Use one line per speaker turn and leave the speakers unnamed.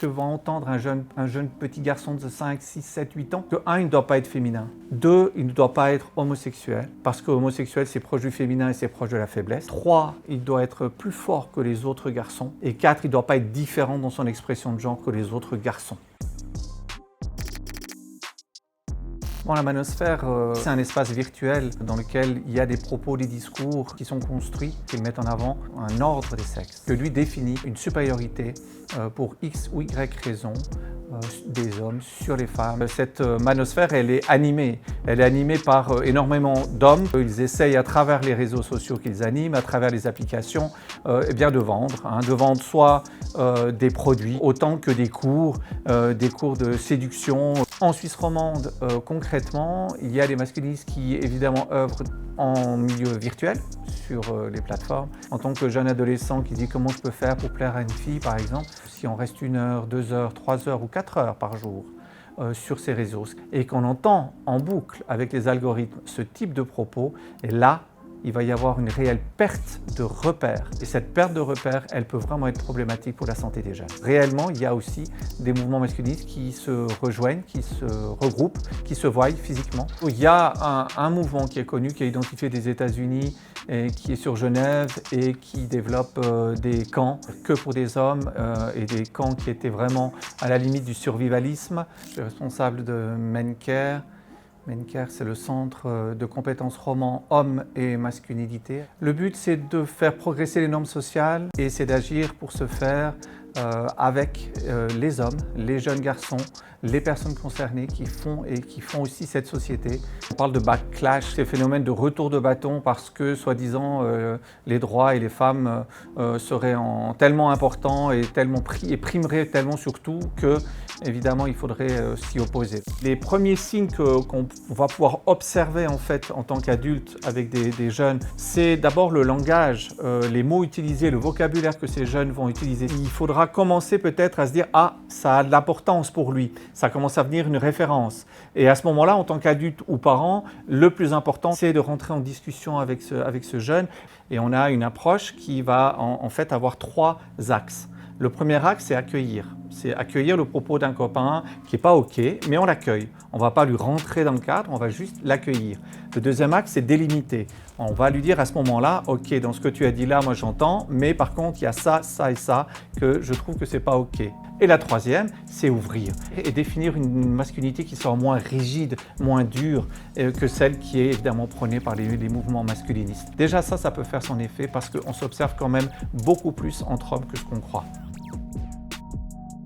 que va entendre un jeune petit garçon de 5, 6, 7, 8 ans que 1, il ne doit pas être féminin. 2, il ne doit pas être homosexuel, parce que homosexuel, c'est proche du féminin et c'est proche de la faiblesse. 3, il doit être plus fort que les autres garçons. Et 4, il ne doit pas être différent dans son expression de genre que les autres garçons. Bon, la manosphère, c'est un espace virtuel dans lequel il y a des propos, des discours qui sont construits, qui mettent en avant un ordre des sexes, que lui définit une supériorité pour X ou Y raison des hommes sur les femmes. Cette manosphère, elle est animée par énormément d'hommes. Ils essayent à travers les réseaux sociaux qu'ils animent, à travers les applications, de vendre soit des produits autant que des cours de séduction. En Suisse romande, concrètement, il y a des masculinistes qui évidemment œuvrent en milieu virtuel sur les plateformes. En tant que jeune adolescent qui dit comment je peux faire pour plaire à une fille par exemple, si on reste 1 heure, 2 heures, 3 heures ou 4 heures par jour sur ces réseaux et qu'on entend en boucle avec les algorithmes ce type de propos, et là, il va y avoir une réelle perte de repères. Et cette perte de repères, elle peut vraiment être problématique pour la santé des jeunes. Réellement, il y a aussi des mouvements masculinistes qui se rejoignent, qui se regroupent, qui se voient physiquement. Il y a un mouvement qui est connu, qui est identifié des États-Unis, et qui est sur Genève et qui développe des camps que pour des hommes et des camps qui étaient vraiment à la limite du survivalisme. Je suis responsable de MENCARE. MENCARE, c'est le centre de compétences roman hommes et masculinité. Le but, c'est de faire progresser les normes sociales et c'est d'agir pour ce faire avec les hommes, les jeunes garçons, les personnes concernées qui font aussi cette société. On parle de backlash, ces phénomènes de retour de bâton parce que, soi-disant, les droits et les femmes seraient tellement importants et primeraient tellement surtout que, évidemment, il faudrait s'y opposer. Les premiers signes qu'on va pouvoir observer en fait en tant qu'adulte avec des jeunes, c'est d'abord le langage, les mots utilisés, le vocabulaire que ces jeunes vont utiliser. Il faudra commencer peut-être à se dire « Ah, ça a de l'importance pour lui ». Ça commence à devenir une référence. Et à ce moment-là, en tant qu'adulte ou parent, le plus important, c'est de rentrer en discussion avec ce jeune. Et on a une approche qui va en fait avoir 3 axes. Le premier axe, c'est accueillir. C'est accueillir le propos d'un copain qui n'est pas OK, mais on l'accueille. On ne va pas lui rentrer dans le cadre, on va juste l'accueillir. Le deuxième axe, c'est délimiter. On va lui dire à ce moment-là, OK, dans ce que tu as dit là, moi j'entends, mais par contre, il y a ça, ça et ça que je trouve que ce n'est pas OK. Et la troisième, c'est ouvrir et définir une masculinité qui soit moins rigide, moins dure que celle qui est évidemment prônée par les mouvements masculinistes. Déjà ça peut faire son effet parce qu'on s'observe quand même beaucoup plus entre hommes que ce qu'on croit.